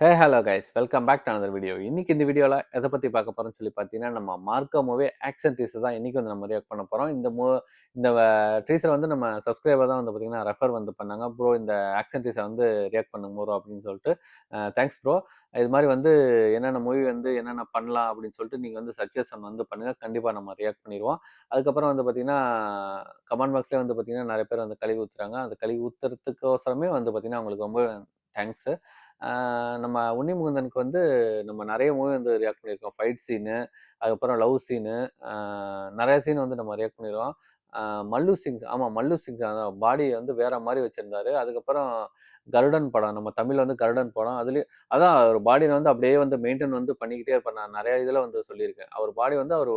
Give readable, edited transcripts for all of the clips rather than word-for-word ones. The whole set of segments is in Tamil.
Hello guys, welcome back to another video. இன்னைக்கு இந்த வீடியோவில் எதை பற்றி பார்க்க போகிறோம்னு சொல்லி பார்த்தீங்கன்னா, நம்ம மார்க்கோ மூவி ஆக்ஷன் டீசர் தான் இன்னைக்கு வந்து நம்ம ரியாக்ட் பண்ண போகிறோம். இந்த டீசர் வந்து நம்ம சப்ஸ்கிரைபர் தான் வந்து பார்த்தீங்கன்னா ரெஃபர் வந்து பண்ணாங்க. ப்ரோ இந்த ஆக்ஷன் டீசர் வந்து ரியாக்ட் பண்ணுங்க ப்ரோ அப்படின்னு சொல்லிட்டு. Thanks bro. இது மாதிரி வந்து என்னென்ன மூவி வந்து என்னென்ன பண்ணலாம் அப்படின்னு சொல்லிட்டு நீங்கள் வந்து சஜஷன் வந்து பண்ணுங்கள். கண்டிப்பாக நம்ம ரியாக்ட் பண்ணிடுவோம். அதுக்கப்புறம் வந்து பார்த்தீங்கன்னா கமெண்ட் பாக்ஸ்லேயே வந்து பார்த்தீங்கன்னா நிறைய பேர் வந்து கழுவி ஊற்றுறாங்க. அந்த கழுவி ஊற்றுறதுக்கோசரமே வந்து பார்த்தீங்கன்னா அவங்களுக்கு ரொம்ப தேங்க்ஸு. நம்ம உன்னி முகுந்தனுக்கு வந்து நம்ம நிறைய மூவி வந்து ரியாக்ட் பண்ணியிருக்கோம். ஃபைட் சீனு, அதுக்கப்புறம் லவ் சீனு, நிறைய சீன் வந்து நம்ம ரியாக்ட் பண்ணிடுவோம். மல்லு சிங், ஆமாம் மல்லு சிங் அதான் பாடி வந்து வேற மாதிரி வச்சிருந்தாரு. அதுக்கப்புறம் கருடன் படம், நம்ம தமிழ்ல வந்து கருடன் படம். அதுலேயும் அதான் ஒரு பாடியை வந்து அப்படியே வந்து மெயின்டைன் வந்து பண்ணிக்கிட்டே இருப்பார். நான் நிறைய இதில் வந்து சொல்லியிருக்கேன். அவர் பாடி வந்து அவர்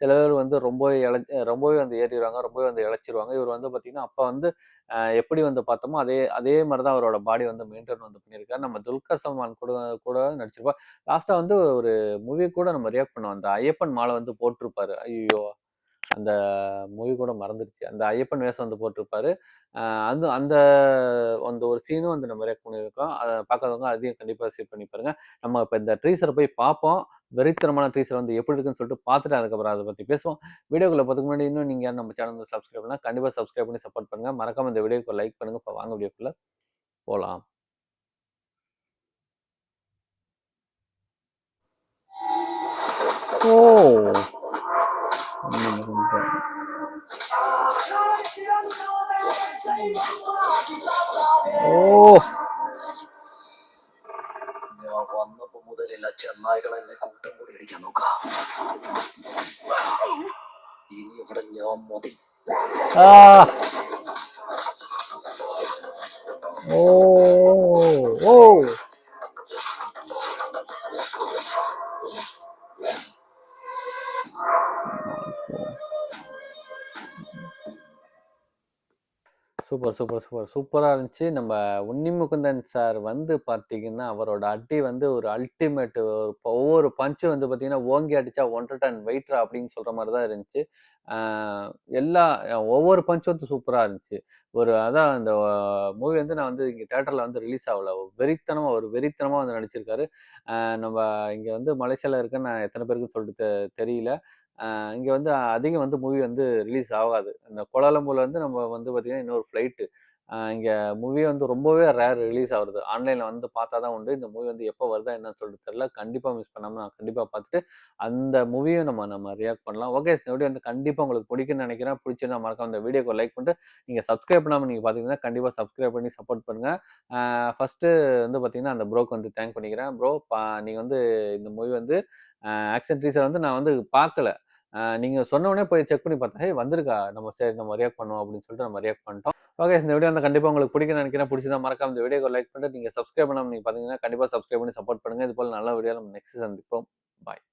சில பேர் வந்து ரொம்பவே வந்து ஏறிடுவாங்க, ரொம்பவே வந்து இழைச்சிருவாங்க. இவர் வந்து பார்த்தீங்கன்னா அப்போ வந்து எப்படி வந்து பார்த்தோமோ அதே அதே மாதிரி தான் அவரோட பாடி வந்து மெயின்டைன் வந்து பண்ணியிருக்காரு. நம்ம துல்கர் சல்மான் கூட கூட நடிச்சிருப்பா. லாஸ்ட்டாக வந்து ஒரு மூவி கூட நம்ம ரியாக்ட் பண்ணோம். அந்த ஐயப்பன் மாலை வந்து போட்டிருப்பாரு. ஐயோ, அந்த மூவி கூட மறந்துருச்சு. அந்த ஐயப்பன் வேஷம் வந்து போட்டிருப்பாரு. அந்த அந்த அந்த ஒரு சீனும் வந்து நம்ம ரியாக்ட் பண்ணியிருக்கோம். அதை பார்க்காதவங்க அதையும் கண்டிப்பாக சேவ் பண்ணி பாருங்க. நம்ம இப்போ இந்த ட்ரீசரை போய் பார்ப்போம். வெறித்தனமான ட்ரீசர் வந்து எப்படி இருக்குன்னு சொல்லிட்டு பார்த்துட்டு அதுக்கப்புறம் அதை பற்றி பேசுவோம். வீடியோக்குள்ள பார்த்துக்கு முன்னாடி இன்னும் நீங்கள் நம்ம சேனல் வந்து சப்ஸ்கிரைப் பண்ணால் கண்டிப்பாக சப்ஸ்கிரைப் பண்ணி சப்போர்ட் பண்ணுங்க. மறக்காம இந்த வீடியோக்கு லைக் பண்ணுங்க. இப்போ வாங்க வீடியோக்குள்ள போகலாம். ஓ, ഓ, ഞാൻ വന്നപ്പോ മുതലില്ല ചെന്നായ്കൾ എന്നെ കൂട്ടം കൂടി അടിക്കാൻ നോക്കാം. ഇനി ഇവിടെ ഞാൻ മതി. ഓ, ഓ, சூப்பர் சூப்பர் சூப்பர் சூப்பராக இருந்துச்சு. நம்ம உன்னி முகுந்தன் சார் வந்து பார்த்தீங்கன்னா அவரோட அடி வந்து ஒரு அல்டிமேட். ஒவ்வொரு பஞ்சும் வந்து பார்த்தீங்கன்னா ஓங்கி அடிச்சா 1 டன் வெயிட்ரா அப்படின்னு சொல்ற மாதிரி தான் இருந்துச்சு. எல்லா ஒவ்வொரு பஞ்சும் வந்து சூப்பராக இருந்துச்சு. அதான் இந்த மூவி வந்து நான் வந்து இங்கே தேட்டரில் வந்து ரிலீஸ் ஆகல. வெறித்தனமாக வந்து நடிச்சிருக்காரு. நம்ம இங்கே வந்து மலேசியாவில் இருக்க நான் எத்தனை பேருக்குன்னு சொல்லிட்டு தெரியல. இங்கே வந்து அதிகம் வந்து மூவி வந்து ரிலீஸ் ஆகாது. இந்த கோலாலம்பூர்ல வந்து நம்ம வந்து பார்த்தீங்கன்னா இன்னொரு ஃப்ளைட்டு. இங்கே மூவி வந்து ரொம்பவே ரேர் ரிலீஸ் ஆகுறது. ஆன்லைனில் வந்து பார்த்தா தான் உண்டு. இந்த மூவி வந்து எப்போ வருதா என்னன்னு சொல்லிட்டு தெரியல. கண்டிப்பாக மிஸ் பண்ணாமல் நான் கண்டிப்பாக பார்த்துட்டு அந்த மூவியும் நம்ம ரியாக்ட் பண்ணலாம். ஓகே, இந்த வீடியோ வந்து கண்டிப்பாக உங்களுக்கு பிடிக்கும்னு நினைக்கிறேன். பிடிச்சிருந்தா மறக்காம இந்த வீடியோக்கு லைக் பண்ணிட்டு நீங்கள் சப்ஸ்கிரைப் பண்ணாமல் நீங்கள் பார்த்தீங்கன்னா கண்டிப்பாக சப்ஸ்கிரைப் பண்ணி சப்போர்ட் பண்ணுங்கள். ஃபஸ்ட்டு வந்து பார்த்தீங்கன்னா அந்த ப்ரோக்கு வந்து தேங்க் பண்ணிக்கிறேன். ப்ரோ, நீங்கள் வந்து இந்த மூவி வந்து ஆக்ஷன் டீசர் வந்து நான் வந்து பார்க்கல. நீங்க சொன்ன உடனே போய் செக் பண்ணி பார்த்தேன். "ஹேய் வந்திருக்கா? சரி நம்ம ரியாக்ட் பண்ணுவோம்" அப்படின்னு சொல்லிட்டு நம்ம ரியாக்ட் பண்ணிட்டோம். ஓகே, இந்த வீடியோ வந்து கண்டிப்பா உங்களுக்கு பிடிக்கும்னு நினைக்கிறேன். பிடிச்சிருந்தா மறக்காம இந்த வீடியோக்கு லைக் பண்ணிட்டு நீங்க சப்ஸ்கிரைப் பண்ணாம நீங்க பார்த்தீங்கன்னா கண்டிப்பா சப்ஸ்கிரைப் பண்ணி சப்போர்ட் பண்ணுங்க. இது போல நல்ல வீடியோ நம்ம நெக்ஸ்ட் சந்திப்போம். பாய்.